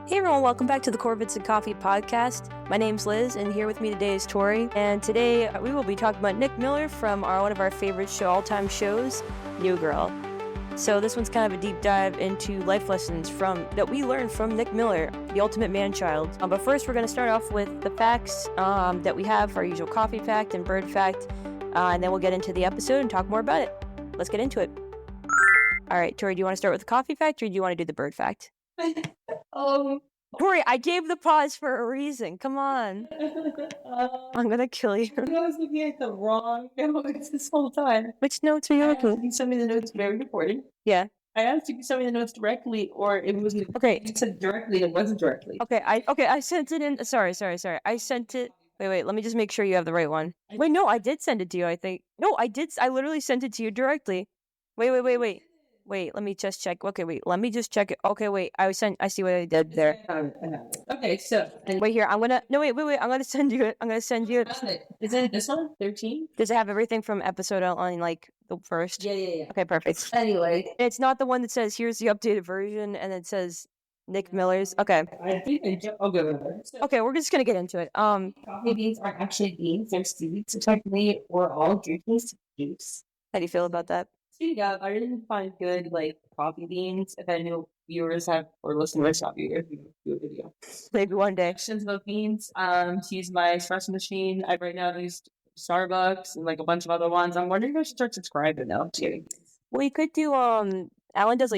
Hey everyone, welcome back to the Corvids and Coffee podcast. My name's Liz, and here with me today is Tori. And today we will be talking about Nick Miller from one of our favorite all-time shows, New Girl. So this one's kind of a deep dive into life lessons that we learned from Nick Miller, the ultimate man-child. But first, we're going to start off with the facts that we have, our usual coffee fact and bird fact, and then we'll get into the episode and talk more about it. Let's get into it. All right, Tori, do you want to start with the coffee fact, or do you want to do the bird fact? Tori, I gave the pause for a reason. Come on. I'm gonna kill you. I was looking at the wrong notes this whole time. Which notes are you looking at? You sent me the notes very recording. Yeah. I asked you to send me the notes directly, or it was okay. You said directly, it wasn't directly. Okay, I sent it in. Sorry. I sent it. Wait. Let me just make sure you have the right one. Wait, no, I did send it to you. I think. No, I did. I literally sent it to you directly. Wait. Wait, let me just check. Okay, wait, let me just check it. Okay, wait, I see what I did there. Okay, so. Wait here, I'm gonna send you it. Is it this one? 13? Does it have everything from episode on, like, the first? Yeah. Okay, perfect. Anyway. It's not the one that says, here's the updated version, and it says Nick Miller's. Okay. I think I'll go with it. Okay, we're just gonna get into it. Coffee beans are actually beans. They're seeds. So technically, we're all drinking juice. How do you feel about that? Speaking of, I really find good, coffee beans. If any viewers have, or listeners, not viewers, we do a video. Maybe one day. Questions about beans. To use my espresso machine. I've right now used Starbucks and, a bunch of other ones. I'm wondering if I should start subscribing now to. Well, you could do, Alan does,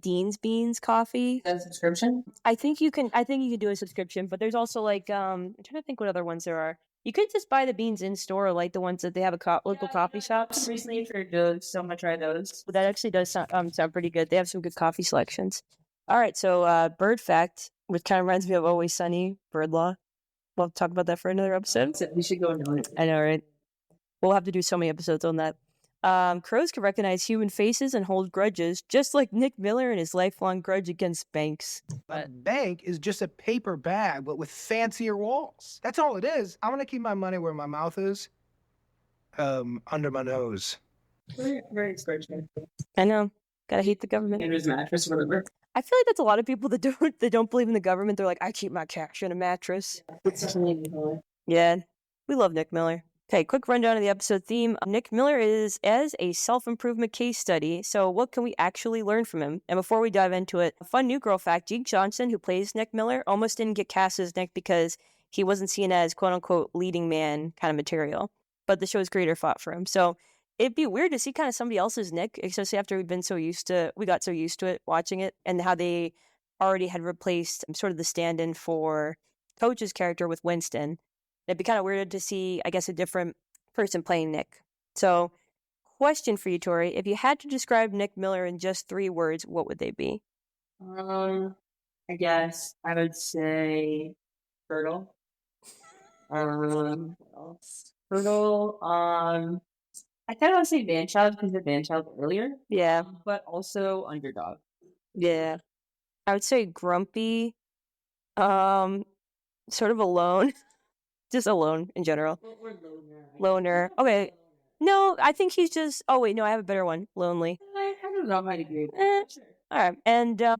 Dean's Beans coffee. A subscription? I think you can do a subscription, but there's also, I'm trying to think what other ones there are. You could just buy the beans in store, like the ones that they have local coffee shops. Recently for those, so I'm gonna try those. But that actually does sound pretty good. They have some good coffee selections. All right, so bird fact, which kind of reminds me of Always Sunny, bird law. We'll talk about that for another episode. We should go into it. I know, right? We'll have to do so many episodes on that. Crows can recognize human faces and hold grudges, just like Nick Miller and his lifelong grudge against banks. A bank is just a paper bag, but with fancier walls. That's all it is. I want to keep my money where my mouth is, under my nose. Very expressionate. I know. Gotta hate the government. And his mattress, whatever. I feel like that's a lot of people that don't believe in the government. They're like, I keep my cash in a mattress. Yeah, we love Nick Miller. Okay, quick rundown of the episode theme. Nick Miller is as a self-improvement case study, so what can we actually learn from him? And before we dive into it, a fun New Girl fact, Jake Johnson, who plays Nick Miller, almost didn't get cast as Nick because he wasn't seen as quote-unquote leading man kind of material, but the show's creator fought for him. So it'd be weird to see kind of somebody else's Nick, especially after we got so used to it, watching it, and how they already had replaced sort of the stand-in for Coach's character with Winston. It'd be kind of weird to see, I guess, a different person playing Nick. So, question for you, Tori. If you had to describe Nick Miller in just 3 words, what would they be? I guess I would say fertile. What else? Fertile. I kind of want to say man-child because the man-child earlier. Yeah. But also underdog. Yeah. I would say grumpy. Sort of alone. Just alone in general. Loner. Okay. No, I think he's just... Oh, wait, no, I have a better one. Lonely. I don't know. I might agree. Sure. All right. And I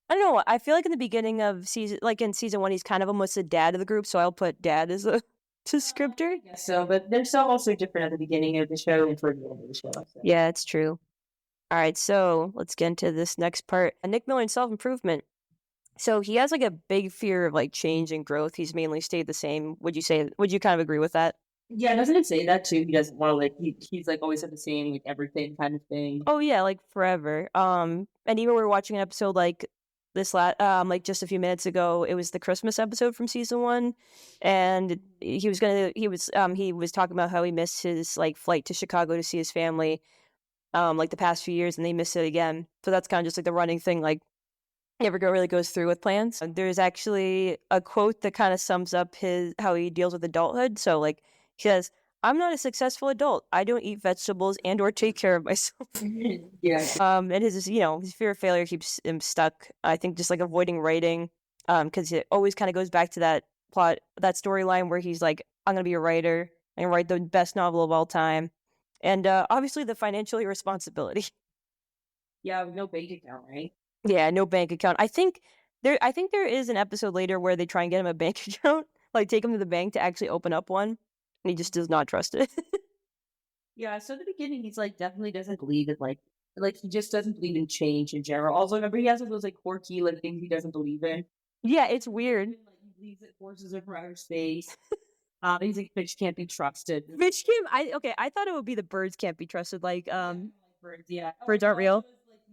don't know. I feel like in the beginning of season 1, he's kind of almost the dad of the group, so I'll put dad as a descriptor. So, but they're still also different at the beginning of the show and toward the end of the show. So. Yeah, it's true. All right, so let's get into this next part. Nick Miller and self-improvement. So he has a big fear of change and growth. He's mainly stayed the same. Would you kind of agree with that? Yeah, doesn't it say that too? He doesn't want to he's always had the same everything kind of thing. Oh yeah, forever. And even we were watching an episode this just a few minutes ago. It was the Christmas episode from season 1, and he was talking about how he missed his flight to Chicago to see his family, the past few years, and they missed it again. So that's kind of just the running thing, never really goes through with plans. There's actually a quote that kind of sums up how he deals with adulthood. So he says, "I'm not a successful adult. I don't eat vegetables and or take care of myself." Yeah. And his fear of failure keeps him stuck. I think just avoiding writing, because it always kind of goes back to that storyline where he's like, "I'm gonna be a writer and write the best novel of all time," and obviously the financial irresponsibility. Yeah, no bank account, right? Yeah, no bank account. I think there is an episode later where they try and get him a bank account, like take him to the bank to actually open up one, and he just does not trust it. Yeah, so at the beginning, he's like definitely doesn't believe in like he just doesn't believe in change in general. Also, remember he has those like quirky like things he doesn't believe in. Yeah, it's weird. Like he believes that horses are from outer space. He's like fish can't be trusted. Fish can I thought it would be the birds can't be trusted. Like Birds, yeah, birds aren't real.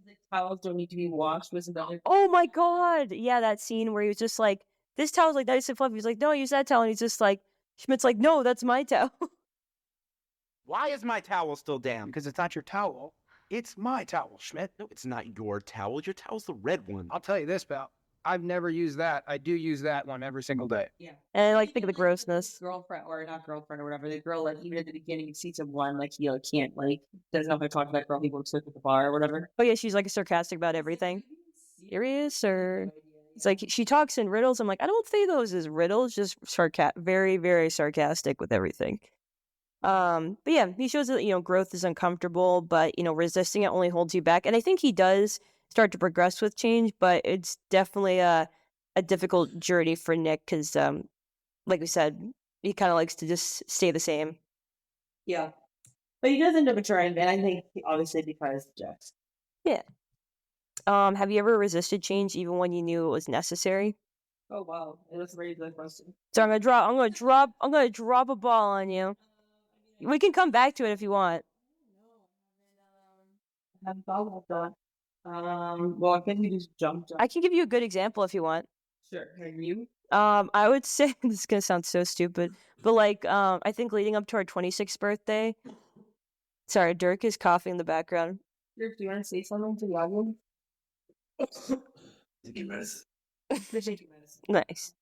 Like towels don't need to be washed. Was another. Oh my god! Yeah, that scene where he was just like, "This towel's like nice and fluffy." He's like, "No, use that towel." And he's just like, Schmidt's like, "No, that's my towel." Why is my towel still damp? Because it's not your towel. It's my towel, Schmidt. No, it's not your towel. Your towel's the red one. I'll tell you this, pal. I've never used that. I do use that one every single day. Yeah. And I like think of the grossness. Girlfriend or not girlfriend or whatever. The girl, like even at the beginning of season 1, like he can't like doesn't know how to talk to that girl he works with at the bar or whatever. Oh yeah, she's like sarcastic about everything. Serious or it's like she talks in riddles. I'm like, I don't see those as riddles, just very, very sarcastic with everything. But yeah, he shows that growth is uncomfortable, but resisting it only holds you back. And I think he does start to progress with change, but it's definitely a difficult journey for Nick because, like we said, he kind of likes to just stay the same. Yeah, but he does end up maturing, and I think obviously because of Jess. Yeah. Have you ever resisted change even when you knew it was necessary? Oh wow, that's a very good question. So I'm gonna drop a ball on you. We can come back to it if you want. I haven't thought about that. Well, I think we just jumped. I can give you a good example if you want. Sure. Have you? I would say this is gonna sound so stupid, but like, I think leading up to our 26th birthday. Sorry, Dirk is coughing in the background. Dirk, do you want to say something to the audience? Nice.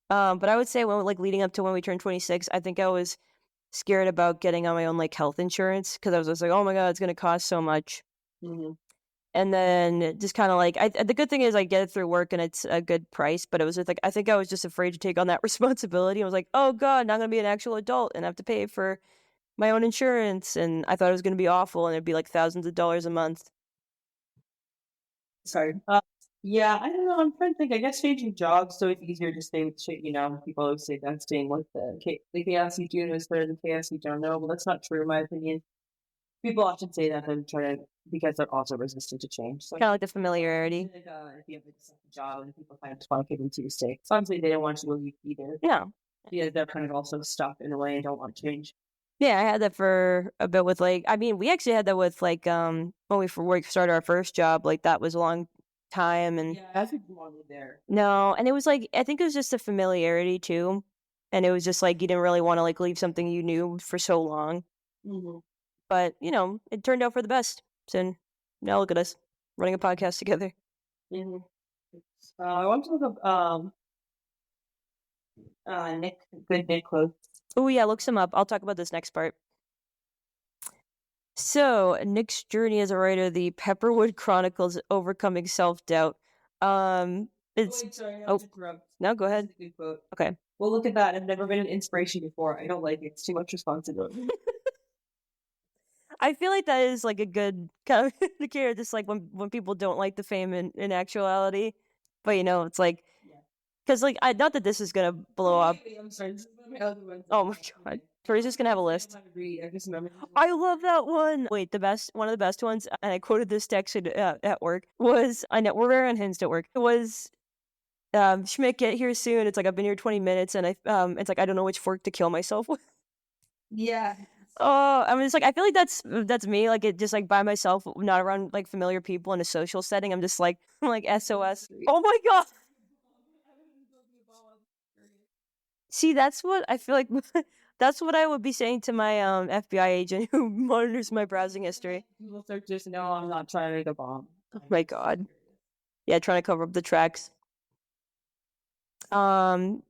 But I would say when leading up to when we turned 26, I think I was scared about getting on my own health insurance because I was just like, oh my god, it's gonna cost so much. Mm-hmm. And then just kind of the good thing is I get it through work and it's a good price, but it was just I think I was just afraid to take on that responsibility. I was like, oh god, now I'm gonna be an actual adult and I have to pay for my own insurance, and I thought it was gonna be awful and it'd be thousands of dollars a month. Sorry. Yeah, I don't know. I'm trying to think. I guess changing jobs so it's easier to stay with shit. People always say that staying with the chaos you do is better than chaos you don't know. Well, that's not true in my opinion. People often say that and try to because they're also resistant to change. So Kind of like the familiarity. if you have a job and people kind of want to get into your state, so obviously they don't want you to leave either. Yeah. Yeah, they're kind of also stuck in a way and don't want to change. Yeah, I had that for a bit with we actually had that with when we started our first job. That was a long time, and Yeah, that's wrong there. no, and it was I think it was just a familiarity too, and it was just you didn't really want to leave something you knew for so long. Mm-hmm. But it turned out for the best. So now look at us running a podcast together. Mm-hmm. I want to look up Nick quotes. Oh yeah, look some up. I'll talk about this next part. So Nick's journey as a writer, the Pepperwood Chronicles, overcoming self-doubt. It's Sorry, oh no, go ahead. Good quote. Okay. Well, look at that. I've never been an inspiration before. I don't like it. It's too much responsibility. I feel like that is a good kind of indicator, just when people don't like the fame in actuality, but it's because not that this is gonna blow up. I'm sorry. This is my other one. Oh my god, Tori's just gonna have a list. I just remember. I love that one. Wait, one of the best ones, and I quoted this text at work was we're very unhinged at work. It was Schmidt, get here soon. It's I've been here 20 minutes, and it's I don't know which fork to kill myself with. Yeah. Oh, I mean, it's I feel like that's me. It just by myself, not around familiar people in a social setting. I'm just I'm SOS. Oh my god. See, that's what I feel like. That's what I would be saying to my FBI agent who monitors my browsing history. People start just no, I'm not trying to make a bomb. Oh my god. Yeah, trying to cover up the tracks. But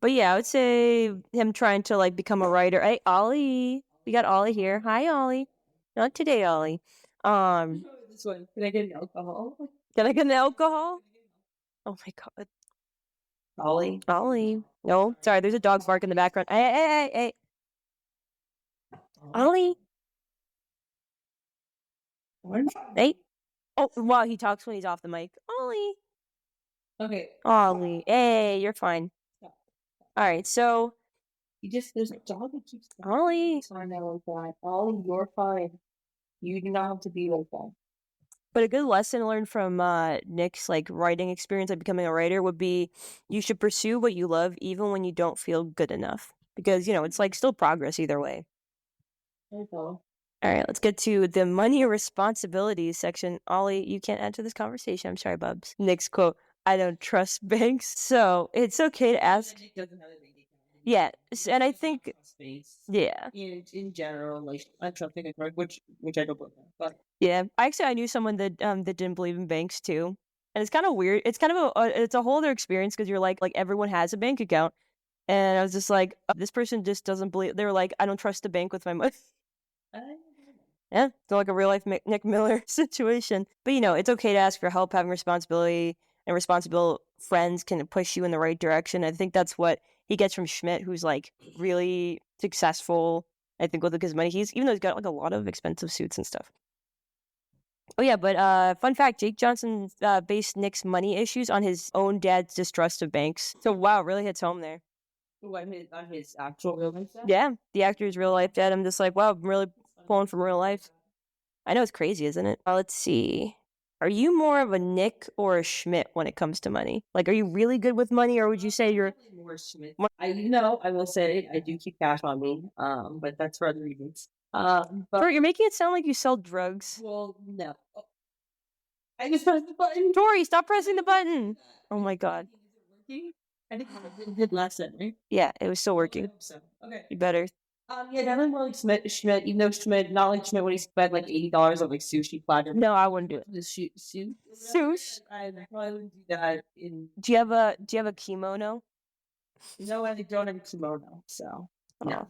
yeah, I would say him trying to become a writer. Hey, Ollie. We got Ollie here. Hi, Ollie. Not today, Ollie. This one. Can I get an alcohol? Can I get an alcohol? Oh my god. Ollie. Ollie. No, sorry, there's a dog bark in the background. Hey. Ollie. What? Hey. Oh, wow, he talks when he's off the mic. Ollie. Okay. Ollie. Hey, you're fine. Stop. All right, so There's a dog that keeps Ollie. like that. Ollie, you're fine. You do not have to be like that. But a good lesson learned from Nick's like writing experience, like becoming a writer, would be you should pursue what you love even when you don't feel good enough, because it's like still progress either way. There you go. All right, let's get to the money responsibilities section. Ollie, you can't add to this conversation. I'm sorry, Bubs. Nick's quote: "I don't trust banks, so it's okay to ask." Nick doesn't have a bank account. Yeah, and I He think doesn't trust banks. yeah. In general, like I'm trusting a card, which I don't believe in. But Yeah, actually, I knew someone that that didn't believe in banks too, and it's kind of weird. It's kind of it's a whole other experience because you're like everyone has a bank account, and I was just like, this person just doesn't believe. They were like, I don't trust the bank with my money. Yeah, it's like a real life Nick Miller situation. But it's okay to ask for help. Having responsibility and responsible friends can push you in the right direction. I think that's what he gets from Schmidt, who's like really successful. I think with his money, even though he's got like a lot of expensive suits and stuff. Oh yeah, but fun fact: Jake Johnson based Nick's money issues on his own dad's distrust of banks. So wow, really hits home there. On his actual real life stuff? Yeah, the actor's real life dad. I'm just like, wow, I'm really pulling from real life. I know it's crazy, isn't it? Let's see. Are you more of a Nick or a Schmidt when it comes to money? Like, are you really good with money, or would you say you're more Schmidt? I will say I do keep cash on me. But that's for other reasons. But Tori, you're making it sound like you sell drugs. well, no. I just pressed the button. Tori, stop pressing the button. Oh my god. Is it working? I think it did last time, right? Yeah, it was still working. I hope so. Okay. You better. Yeah, definitely more like Schmidt. Even though Schmidt, not like Schmidt when he spent like $80 on like sushi platter. No, I wouldn't do it. The sushi. Sush. I probably wouldn't do that. Do you have a kimono? No, I don't have a kimono, so no.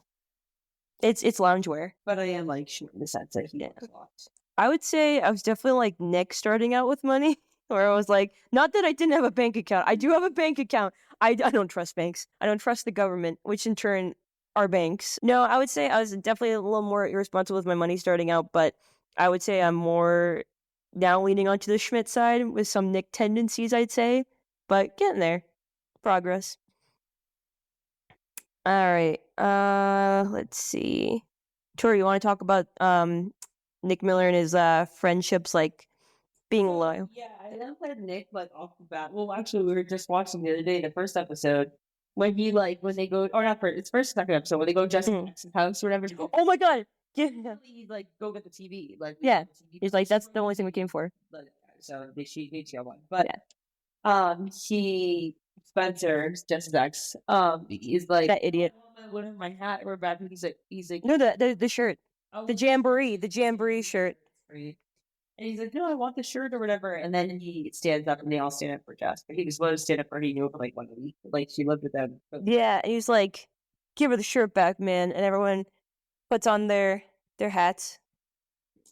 It's loungewear. But I am like Schmidt in the sense that he does a lot. I would say I was definitely like Nick starting out with money, where I was like, not that I didn't have a bank account. I do have a bank account. I don't trust banks. I don't trust the government, which in turn are banks. No, I would say I was definitely a little more irresponsible with my money starting out, but I would say I'm more now leaning onto the Schmidt side with some Nick tendencies, I'd say, but getting there. Progress. All right. Let's see. Tori, you want to talk about Nick Miller and his friendships, like being loyal? Yeah, I love that Nick like off the bat. Well, actually, we were just watching the other day, the first episode, when they go, or not first, it's first second episode when they go Jess's house or whatever. Oh my god! Yeah. He like go get the TV, like Yeah. TV. He's like, that's the only thing we came for. So they share one, but Spencer, Jess's ex, he's like That idiot. What if my hat or bad? He's like No, the shirt, the jamboree shirt. And he's like, no, I want the shirt or whatever. And then he stands up and they all stand up for Jess. But he was supposed to stand up for her. He knew for like 1 week. Like she lived with them. Yeah, and he's like, give her the shirt back, man. And everyone puts on their hats.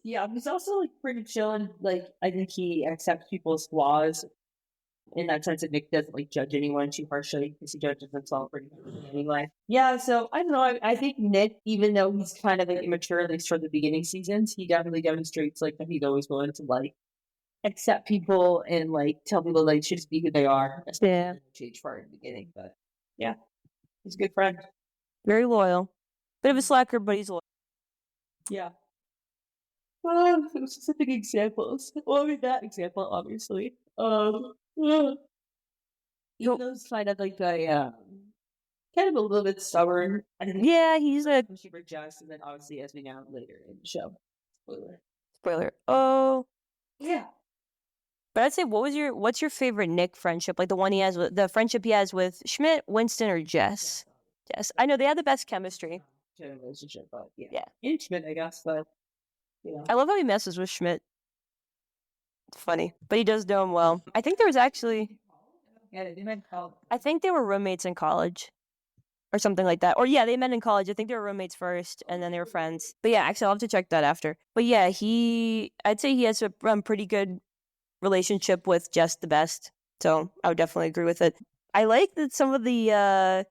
Yeah, he's also like pretty chill and like I think he accepts people's flaws in that sense that Nick doesn't like judge anyone too harshly because he judges himself pretty harshly anyway. Yeah, so I don't know. I think Nick, even though he's kind of like immature at least for the beginning seasons, he definitely demonstrates like that he's always willing to like accept people and like tell people they should just be who they are. Yeah, change far in the beginning, but yeah, he's a good friend. Very loyal. Bit of a slacker, but he's loyal. Yeah. Specific examples. Well, I mean that example, obviously. Even though it's kind of like a kind of a little bit stubborn. Yeah, he's a super Jess, and then obviously as we know later in the show. Spoiler. Oh. Yeah. But I'd say what's your favorite Nick friendship? Like the friendship he has with Schmidt, Winston, or Jess? Jess. I know they have the best chemistry. Relationship, but yeah. And Schmidt, I guess, but I love how he messes with Schmidt. It's funny. But he does know him well. I think there was actually I think they were roommates in college. Or something like that. Or yeah, they met in college. I think they were roommates first and then they were friends. But yeah, actually I'll have to check that after. But yeah, I'd say he has a pretty good relationship with Jess the best. So I would definitely agree with it. I like that some of the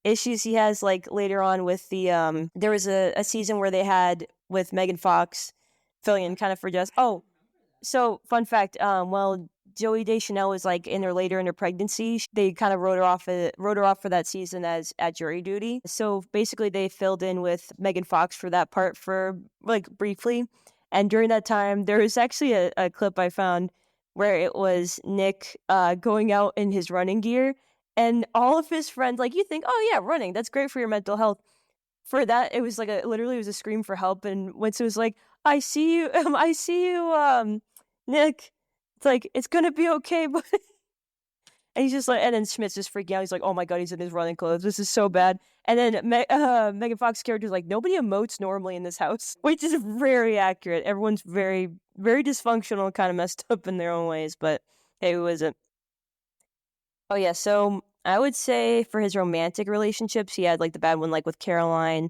issues he has like later on with the there was a season where they had with Megan Fox filling in kind of for Jess. Oh, So, fun fact, well, Joey Deschanel was like later in her pregnancy. They kind of wrote her off for that season as at jury duty. So basically, they filled in with Megan Fox for that part for like briefly. And during that time, there was actually a clip I found where it was Nick going out in his running gear, and all of his friends, like, you think, oh yeah, running, that's great for your mental health. For that, it was like literally it was a scream for help. And Winston was like, I see you, Nick. It's like, it's gonna be okay, but and he's just like, and then Schmidt's just freaking out. He's like, oh my god, he's in his running clothes. This is so bad. And then Megan Fox's character is like, nobody emotes normally in this house, which is very accurate. Everyone's very, very dysfunctional, kind of messed up in their own ways. But hey, who isn't? Oh yeah, so I would say for his romantic relationships, he had like the bad one, like with Caroline.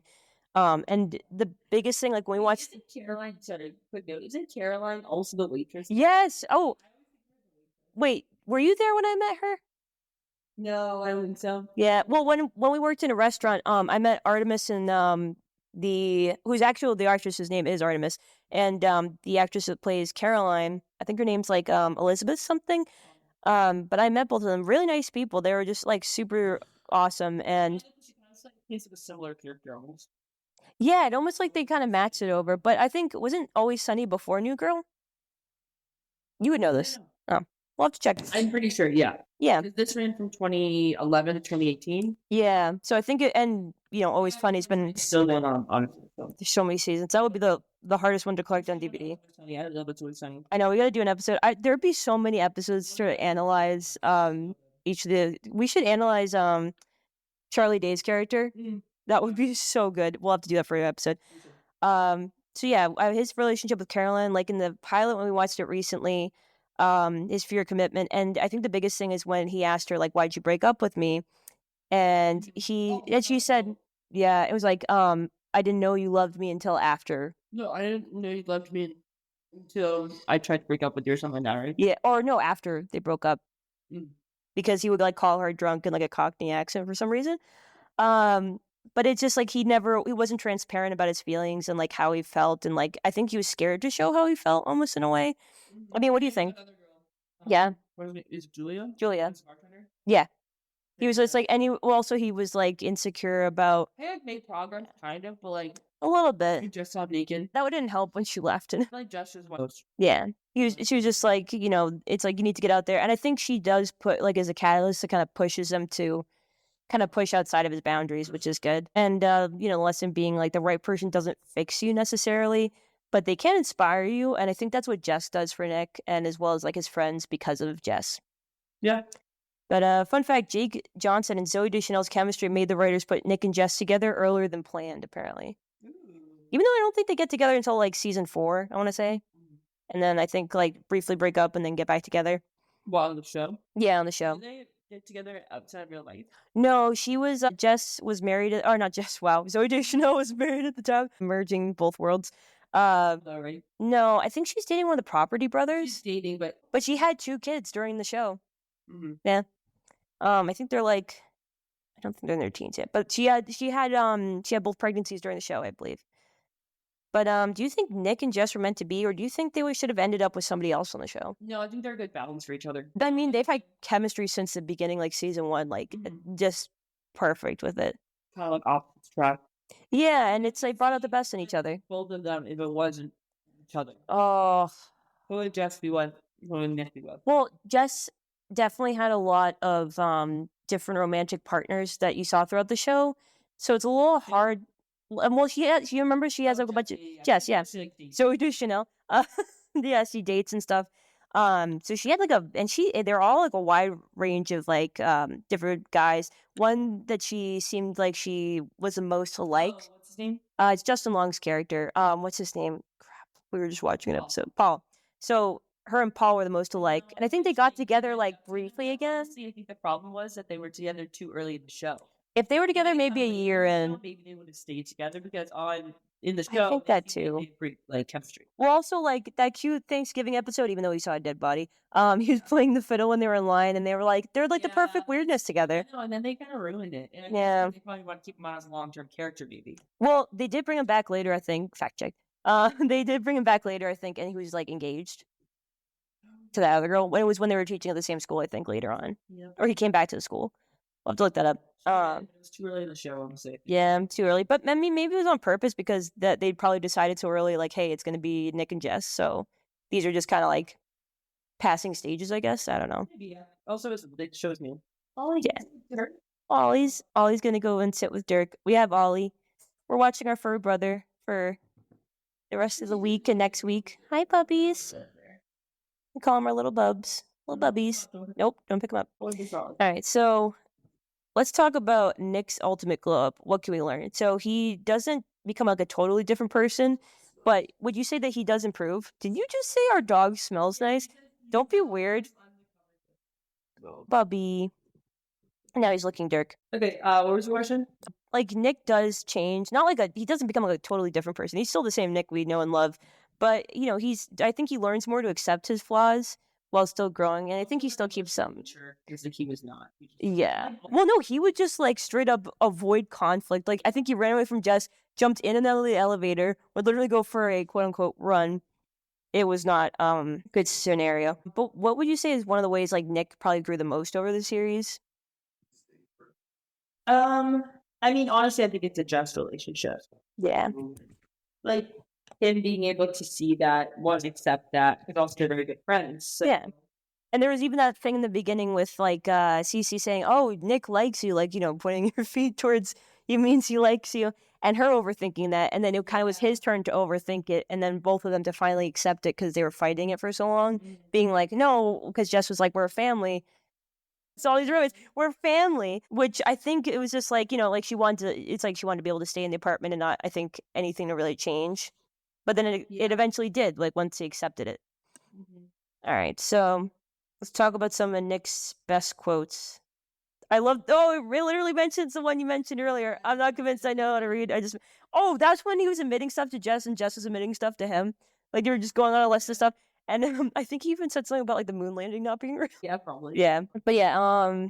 And the biggest thing, like when we watched Caroline, sorry, quick note, isn't Caroline also the waitress? Yes. Oh, wait, were you there when I met her? No, I don't think so. Yeah. Well, when we worked in a restaurant, I met Artemis and the actress's name is Artemis, and the actress that plays Caroline, I think her name's like Elizabeth something. But I met both of them. Really nice people. They were just like super awesome, and He's a similar character almost. yeah, it almost like they kind of matched it over. But I think wasn't Always Sunny before New Girl? You would know this. Oh, we'll have to check. I'm pretty sure, yeah. Yeah. This ran from 2011 to 2018. Yeah. So I think and Always Funny's been Still going on. There's so many seasons. That would be the hardest one to collect on DVD. Yeah, I love Always Sunny. I know we got to do an episode. There'd be so many episodes to analyze. Each of we should analyze Charlie Day's character. That would be so good. We'll have to do that for an episode. So yeah, his relationship with Carolyn, like in the pilot when we watched it recently, his fear of commitment, and I think the biggest thing is when he asked her like, "Why'd you break up with me?" And she said, "Yeah, it was like, I didn't know you loved me until after." No, I didn't know you loved me until I tried to break up with you or something like that, right? Yeah, or no, after they broke up, because he would like call her drunk in like a Cockney accent for some reason. But it's just like he wasn't transparent about his feelings and like how he felt, and like I think he was scared to show how he felt almost in a way. I mean, what do you think? Yeah. Is it Julia? Julia. Yeah. He was just like, and he was like insecure about. I had made progress, kind of, but like a little bit. He just saw naked. That didn't help when she left. And like Jess was one of those. Yeah. She was just like, it's like you need to get out there. And I think she does put like as a catalyst that kind of pushes him to kind of push outside of his boundaries, which is good. And, the lesson being like the right person doesn't fix you necessarily, but they can inspire you. And I think that's what Jess does for Nick, and as well as like his friends because of Jess. Yeah. But fun fact, Jake Johnson and Zoe Deschanel's chemistry made the writers put Nick and Jess together earlier than planned, apparently. Even though I don't think they get together until like season 4, I want to say. And then I think like briefly break up and then get back together. While on the show? Yeah, on the show. Did they get together outside of real life? No, she was, Jess was married, or not Jess, wow. Zoe Deschanel was married at the time, merging both worlds. Right. No, I think she's dating one of the Property brothers. She's dating, but she had 2 kids during the show. Mm-hmm. Yeah. I think they're like, I don't think they're in their teens yet, but she had both pregnancies during the show, I believe. But do you think Nick and Jess were meant to be, or do you think they should have ended up with somebody else on the show? No, I think they're a good balance for each other. I mean, they've had chemistry since the beginning, like season 1, like just perfect with it. Kind of like opposite track. Yeah, and it's like brought out the best in each other. Both of them, if it wasn't each other. Oh, who would Jess be what? Who would Nick be what? Well, Jess definitely had a lot of different romantic partners that you saw throughout the show, so it's a little hard. Well, you remember she has like a bunch of Jess, yeah. So we do Chanel. Yeah, she dates and stuff. So she had they're all like a wide range of like different guys. One that she seemed like she was the most to like. What's his name? It's Justin Long's character. What's his name? Crap. We were just watching an episode. Paul. So her and Paul were the most alike, and I think they got together like briefly again. I think the problem was that they were together too early in the show. If they were together maybe a year in, maybe they would have stayed together because in the show, I think that too. Like chemistry. Well, also like that cute Thanksgiving episode, even though he saw a dead body, he was playing the fiddle when they were in line, and they're like the perfect weirdness together. And then they kind of ruined it. And yeah, they probably want to keep him as a long-term character, maybe. Well, they did bring him back later, I think. Fact check. They did bring him back later, I think, and he was like engaged. to that other girl. It was when they were teaching at the same school, I think, later on. Yeah. Or he came back to the school. I'll have to look that up. It was too early in the show, I'm saying. Yeah, too early. But I mean, maybe it was on purpose because that they'd probably decided so early, like, hey, it's going to be Nick and Jess. So these are just kind of like passing stages, I guess. I don't know. Maybe, yeah. Also, it shows me. Yeah. Ollie's going to go and sit with Dirk. We have Ollie. We're watching our fur brother for the rest of the week and next week. Hi, puppies. We call them our little bubs. Little bubbies. Nope, don't pick them up. All right, so let's talk about Nick's ultimate glow up. What can we learn? So he doesn't become like a totally different person, but would you say that he does improve? Did you just say our dog smells nice? Don't be weird. Bubby. Now he's looking Dirk. Okay, what was the question? Like, Nick does change. Not like he doesn't become like a totally different person. He's still the same Nick we know and love. But, you know, I think he learns more to accept his flaws while still growing. And I think he still keeps some. Mature, because like he was not. Yeah. Well, no, he would just like straight up avoid conflict. Like, I think he ran away from Jess, jumped in and out of the elevator, would literally go for a quote unquote run. It was not good scenario. But what would you say is one of the ways like Nick probably grew the most over the series? I mean, honestly, I think it's a Jess relationship. Yeah. Like him being able to see that, accept that, and also they're very good friends. So. Yeah. And there was even that thing in the beginning with like Cece saying, "Oh, Nick likes you," like, you know, pointing your feet towards you means he likes you, and her overthinking that, and then it kind of was his turn to overthink it, and then both of them to finally accept it because they were fighting it for so long, being like, "No," because Jess was like, "We're a family." It's all these roommates. We're family, which I think it was just like, you know, like she wanted to be able to stay in the apartment and not, I think, anything to really change. But then it eventually did, like once he accepted it. All right, so let's talk about some of Nick's best quotes. It literally mentions the one you mentioned earlier. I'm not convinced I know how to read. That's when he was admitting stuff to Jess and Jess was admitting stuff to him. Like they were just going on a list of stuff. And I think he even said something about like the moon landing not being real. Yeah, probably. Yeah. But yeah,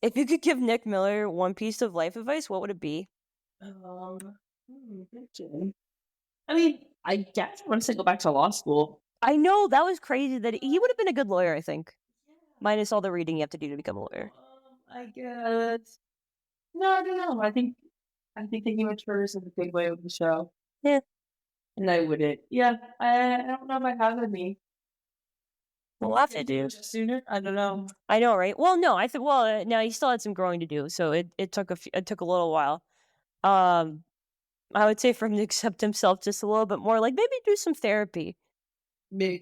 if you could give Nick Miller one piece of life advice, what would it be? I mean, I guess once I go back to law school. I know, that was crazy that he would have been a good lawyer, I think. Minus all the reading you have to do to become a lawyer. I guess. No, I don't know. I think thinking matures is a big way of the show. Yeah. And I wouldn't. Yeah, I don't know if I have it in me. We'll have to do sooner. I don't know. I know, right? Well, no, I think. Well, no, he still had some growing to do, so it took a little while. I would say for him to accept himself just a little bit more, like maybe do some therapy. Maybe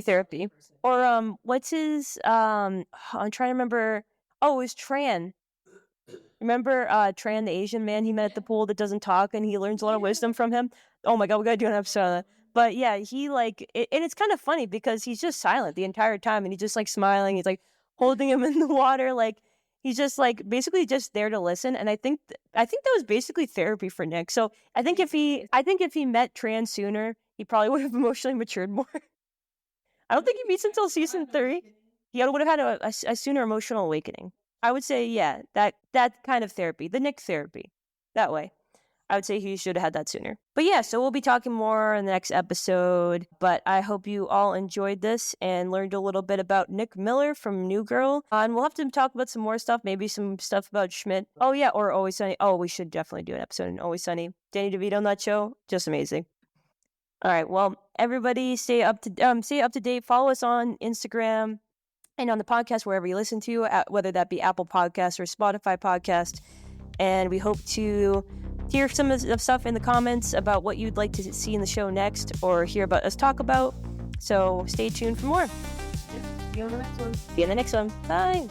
therapy. Or what's his I'm trying to remember. Oh, it was Tran. Remember Tran, the Asian man he met at the pool that doesn't talk, and he learns a lot of wisdom from him. Oh my god, we gotta do an episode on that. But yeah, he like, and it's kind of funny because he's just silent the entire time, and he's just like smiling. He's like holding him in the water, like he's just like basically just there to listen. And I think that was basically therapy for Nick. So I think if he met Tran sooner, he probably would have emotionally matured more. I don't think he meets until season 3. He would have had a sooner emotional awakening. I would say, yeah, that kind of therapy, the Nick therapy, that way. I would say he should have had that sooner. But yeah, so we'll be talking more in the next episode. But I hope you all enjoyed this and learned a little bit about Nick Miller from New Girl. And we'll have to talk about some more stuff, maybe some stuff about Schmidt. Oh yeah, or Always Sunny. Oh, we should definitely do an episode on Always Sunny. Danny DeVito on that show, just amazing. All right, well, everybody stay up to date. Follow us on Instagram and on the podcast wherever you listen to, whether that be Apple Podcasts or Spotify Podcast. And we hope to hear some of the stuff in the comments about what you'd like to see in the show next or hear about us talk about. So stay tuned for more. See you on the next one. See you in the next one. Bye.